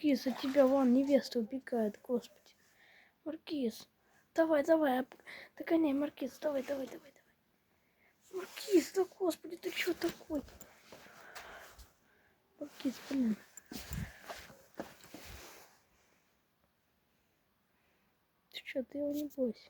Маркиз, от тебя вон невеста убегает, господи. Маркиз, давай, догоняй, Маркиз, давай. Маркиз, да господи, ты чё такой? Маркиз, блин. Ты чё, ты его не бойся.